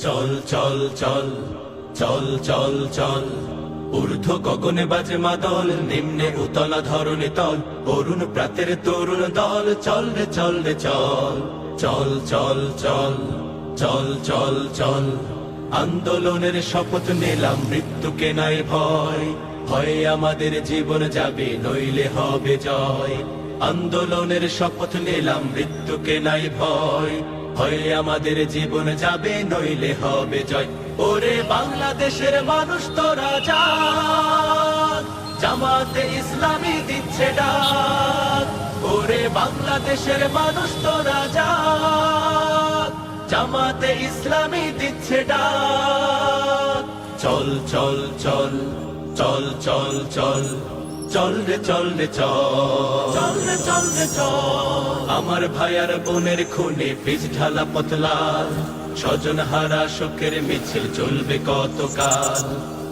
চল চল চল চল চল চল ঊর্ধ্ব গগনে বাজে মাদল, নিম্নে উতলা ধরণী তল, অরুণ প্রাতের তরুণ দল। চল রে চল রে চল, চল চল চল চল চল চল। আন্দোলনের শপথ নিলাম, মৃত্যুকে নাই ভয়, ভয়ে আমাদের জীবন যাবে, নইলে হবে জয়। আন্দোলনের শপথ নিলাম, মৃত্যুকে নাই ভয়, ভয়ে আমাদের জীবন যাবে, নইলে হবে জয়। ওরে বাংলাদেশের মানুষ তোরা জাগ, জামাতে ইসলামী দিচ্ছে ডাক। ওরে বাংলাদেশের মানুষ তোরা জাগ, জামাতে ইসলামী দিচ্ছে ডাক। চল চল চল চল চল চল চল রে চল রে চল, চল রে চল রে চল। আমার ভাই আর বোনের খুনে পিচ ঢালা পতলাল, স্বজন হারা শোকের মিছিল চলবে কতকাল।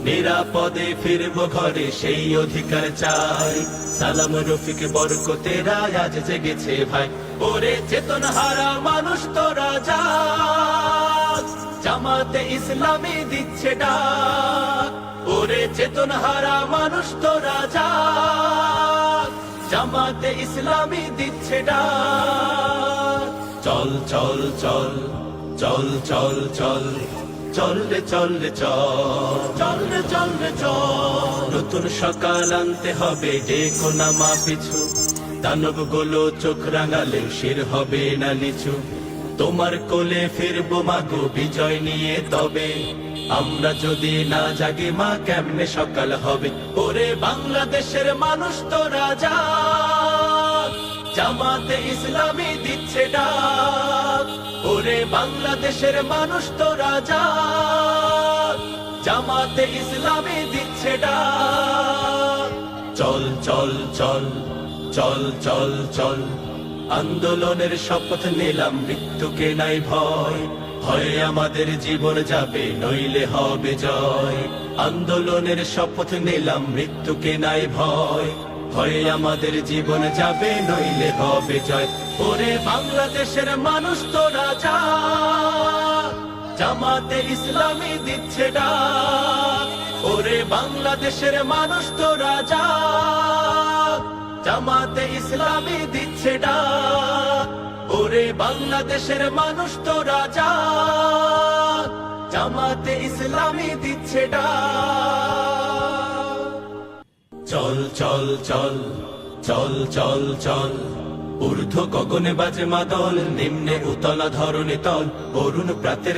নিরাপদে ফিরবো ঘরে, সেই অধিকার চাই। সালাম রফিক বরকতেরা আজ জেগেছে ভাই। ওরে চেতন হারা মানুষ তোরা জাগ, জামাতে ইসলামী দিচ্ছে ডাক। ওরে চেতন হারা মানুষ তোরা জাগ, জামাতে ইসলামী দিচ্ছে ডাক। চল চল চল চল চল চল চল রে চল রে চল, চল রে চল রে চল। নতুন সকাল আনতে হবে, ডেকো না মা পিছু। দানব গুলো চোখ রাঙালে শির হবে না নিচু। তোমার কোলে ফিরবো মাগো বিজয় নিয়ে, তবে আমরা যদি না জাগি মা কেমনে সকাল হবে। ওরে বাংলাদেশের মানুষ তোরা জাগ, জামাতে ইসলামী দিচ্ছে ডাক। ওরে বাংলাদেশের মানুষ তোরা জাগ, জামাতে ইসলামী দিচ্ছে ডাক। চল চল চল চল চল চল আন্দোলনের শপথ নিলাম, মৃত্যুকে নাই ভয়, ভয়ে আমাদের জীবন যাবে, নইলে হবে জয়। আন্দোলনের শপথ নিলাম, মৃত্যুকে নাই ভয়, ভয়ে আমাদের জীবন যাবে, নইলে হবে জয়। ওরে বাংলাদেশের মানুষ তোরা জাগ, জামাতে ইসলামী দিচ্ছে ডাক। ওরে বাংলাদেশের মানুষ তোরা জাগ, জামাতে ইসলামী দিচ্ছে ডাক। ওরে বাংলাদেশের মানুষ তোরা জাগ, জামাতে ইসলামী দিচ্ছে ডাক। চল চল চল চল চল চল ঊর্ধ্ব গগনে বাজে মাদল, নিম্নে উতলা ধরণী তল, অরুণ প্রাতের